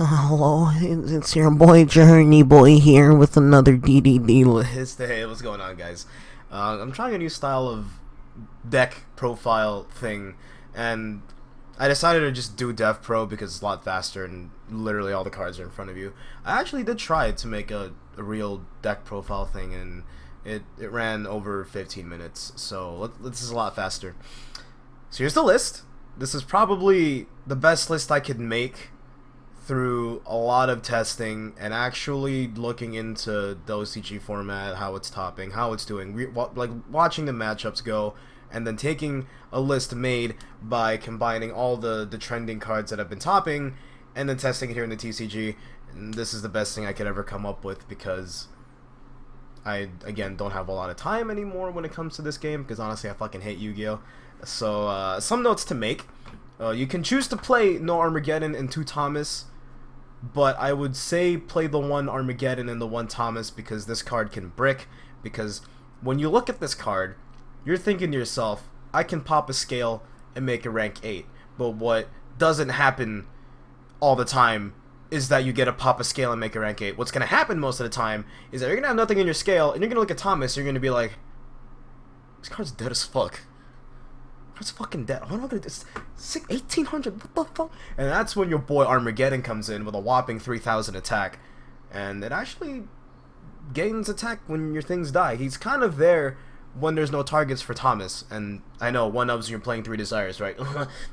Hello, it's your boy Jerhn-YGO here with another DDD list. Hey, what's going on, guys? I'm trying a new style of deck profile thing, and I decided to just do Dev Pro because it's a lot faster and literally all the cards are in front of you. I actually did try to make a real deck profile thing, and it ran over 15 minutes, so this is a lot faster. So here's the list. This is probably the best list I could make through a lot of testing and actually looking into the OCG format, how it's topping, how it's doing, like watching the matchups go, and then taking a list made by combining all the trending cards that have been topping and then testing it here in the TCG. And this is the best thing I could ever come up with because I, again, don't have a lot of time anymore when it comes to this game because honestly I fucking hate Yu-Gi-Oh! So some notes to make. You can choose to play no Armageddon and 2 Thomas, but I would say play the 1 Armageddon and the 1 Thomas because this card can brick. Because when you look at this card, you're thinking to yourself, I can pop a scale and make a rank 8. But what doesn't happen all the time is that you get a pop a scale and make a rank 8. What's going to happen most of the time is that you're going to have nothing in your scale and you're going to look at Thomas and you're going to be like, this card's dead as fuck. It's fucking dead. What am I gonna do? 1800. What the fuck? And that's when your boy Armageddon comes in with a whopping 3000 attack, and it actually gains attack when your things die. He's kind of there when there's no targets for Thomas. And I know one of you're playing 3 Desires, right?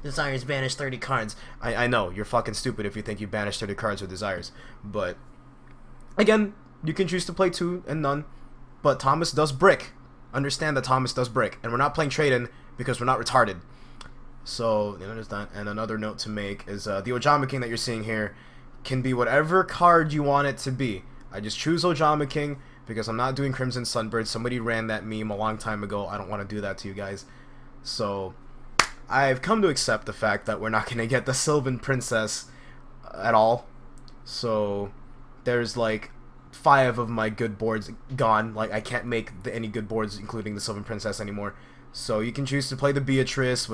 Desires banish 30 cards. I know you're fucking stupid if you think you banish 30 cards with Desires, but again, you can choose to play 2 and none. But Thomas does brick. Understand that Thomas does brick, and we're not playing trade-in because we're not retarded. So, you know, there's that. And another note to make is the Ojama King that you're seeing here can be whatever card you want it to be. I just choose Ojama King because I'm not doing Crimson Sunbird. Somebody ran that meme a long time ago. I don't want to do that to you guys. So, I've come to accept the fact that we're not going to get the Sylvan Princess at all. So, there's like 5 of my good boards gone. Like, I can't make any good boards including the Sylvan Princess anymore. So you can choose to play the Beatrice,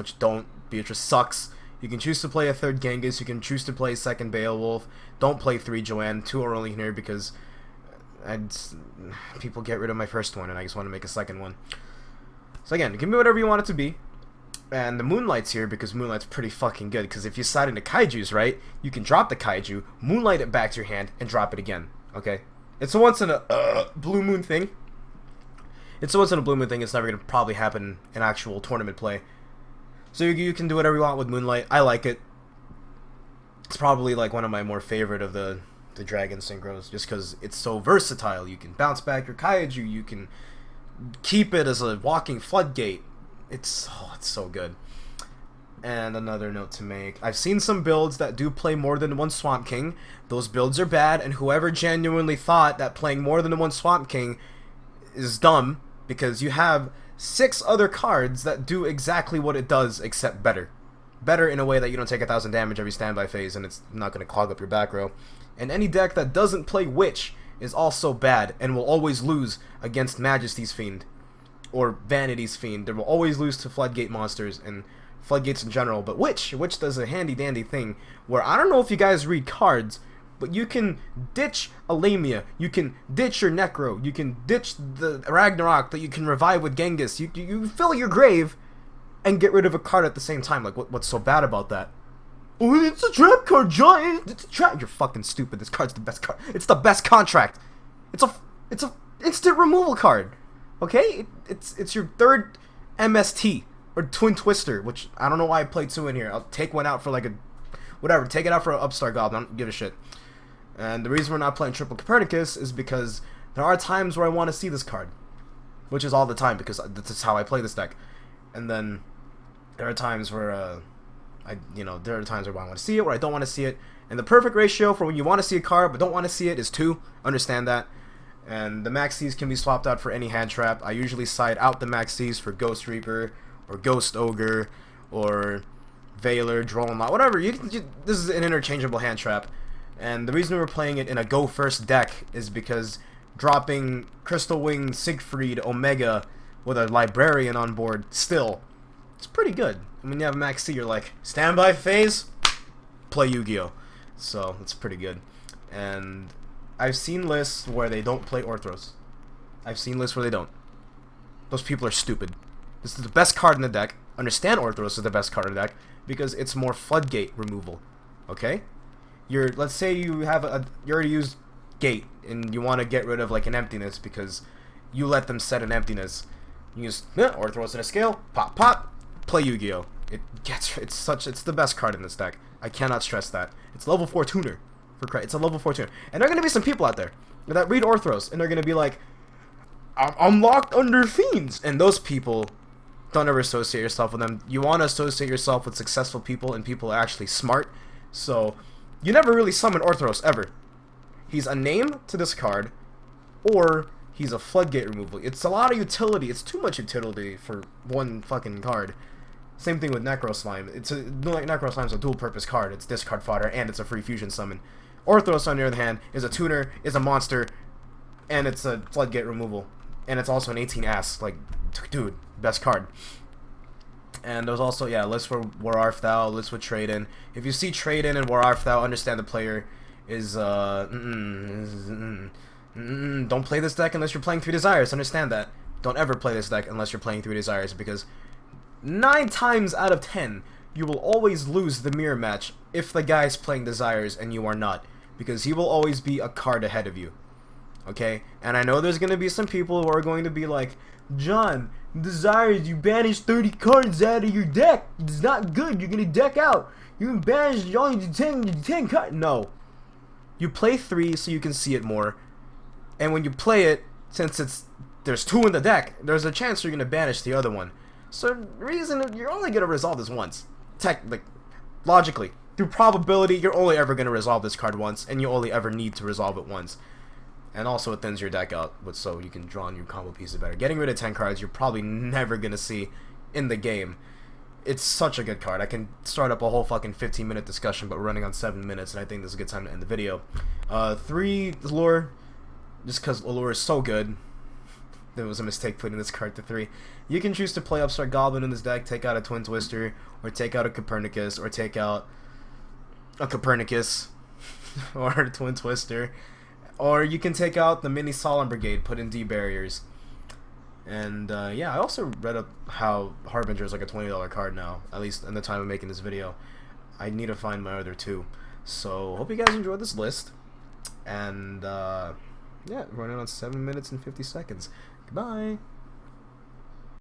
Beatrice sucks. You can choose to play a 3rd Genghis, you can choose to play a 2nd Beowulf. Don't play 3 Joanne, 2 are only here because people get rid of my first one and I just want to make a 2nd one. So again, it can be whatever you want it to be. And the Moonlight's here because Moonlight's pretty fucking good, because if you side into Kaijus, right, you can drop the Kaiju, Moonlight it back to your hand, and drop it again, okay? It's a once in a blue moon thing. It's a once in a blue moon thing. It's never going to probably happen in actual tournament play. So you can do whatever you want with Moonlight. I like it. It's probably like one of my more favorite of the Dragon Synchros, just because it's so versatile. You can bounce back your Kaiju. You can keep it as a walking floodgate. It's so good. And another note to make. I've seen some builds that do play more than 1 Swamp King. Those builds are bad, and whoever genuinely thought that playing more than 1 Swamp King is dumb, because you have 6 other cards that do exactly what it does, except better. Better in a way that you don't take 1000 damage every standby phase, and it's not going to clog up your back row. And any deck that doesn't play Witch is also bad, and will always lose against Majesty's Fiend, or Vanity's Fiend. They will always lose to Floodgate monsters, and Floodgates in general. But Witch does a handy-dandy thing, where I don't know if you guys read cards, but you can ditch a Lamia, you can ditch your Necro, you can ditch the Ragnarok that you can revive with Genghis. You fill your grave and get rid of a card at the same time. Like, what's so bad about that? Oh, it's a trap card, John! It's a trap! You're fucking stupid. This card's the best card. It's the best contract. It's a instant removal card. Okay? It's your 3rd MST, or Twin Twister, which I don't know why I played 2 in here. I'll take one out for like a... whatever, take it out for an Upstart Goblin. I don't give a shit. And the reason we're not playing Triple Copernicus is because there are times where I want to see this card, which is all the time because that's how I play this deck. And then there are times where there are times where I want to see it, where I don't want to see it. And the perfect ratio for when you want to see a card but don't want to see it is 2. Understand that. And the Maxis can be swapped out for any hand trap. I usually side out the Maxis for Ghost Reaper or Ghost Ogre or Veiler, Drone Lot, whatever. This is an interchangeable hand trap. And the reason we're playing it in a go first deck is because dropping Crystal Wing, Siegfried, Omega with a Librarian on board still, it's pretty good. And when you have Max C, you're like, standby phase, play Yu-Gi-Oh! So it's pretty good. And I've seen lists where they don't play Orthros. I've seen lists where they don't. Those people are stupid. This is the best card in the deck. Understand Orthros is the best card in the deck because it's more floodgate removal. Okay? Let's say you have you already used gate and you want to get rid of like an emptiness because you let them set an emptiness. You use Orthros in a scale, pop pop, play Yu-Gi-Oh. It's the best card in this deck. I cannot stress that. It's level 4 tuner. It's a level 4 tuner. And there are gonna be some people out there that read Orthros and they're gonna be like, I'm locked under fiends, and those people, don't ever associate yourself with them. You want to associate yourself with successful people and people are actually smart. So you never really summon Orthros ever. He's a name to this card, or he's a floodgate removal. It's a lot of utility. It's too much utility for one fucking card. Same thing with Necro Slime. Necro Slime's a dual purpose card. It's discard fodder and it's a free fusion summon. Orthros, on the other hand, is a tuner, is a monster, and it's a floodgate removal. And it's also an 18 ass. Like, dude, best card. And there's also, yeah, lists for War Art Thou, lists with Trade In. If you see Trade In and War Art Thou, understand the player is, don't play this deck unless you're playing 3 Desires. Understand that. Don't ever play this deck unless you're playing 3 Desires, because 9 times out of 10, you will always lose the mirror match if the guy's playing Desires and you are not, because he will always be a card ahead of you. Okay? And I know there's going to be some people who are going to be like, John, Desires, you banish 30 cards out of your deck. It's not good. You're going to deck out. You can banish only 10 cards. No. You play 3 so you can see it more. And when you play it, since there's 2 in the deck, there's a chance you're going to banish the other one. So, reason you're only going to resolve this once. Logically. Through probability, you're only ever going to resolve this card once, and you only ever need to resolve it once. And also it thins your deck out, so you can draw new combo pieces better. Getting rid of 10 cards you're probably never going to see in the game. It's such a good card. I can start up a whole fucking 15-minute discussion, but we're running on 7 minutes, and I think this is a good time to end the video. 3 Allure, just because Allure is so good. There was a mistake putting this card to 3. You can choose to play Upstart Goblin in this deck, take out a Twin Twister, or take out a Copernicus, or take out a Copernicus, or a Twin Twister. Or you can take out the Mini Solemn Brigade, put in D barriers. And yeah, I also read up how Harbinger is like a $20 card now, at least in the time of making this video. I need to find my other 2. So, hope you guys enjoyed this list. And yeah, running on 7 minutes and 50 seconds. Goodbye.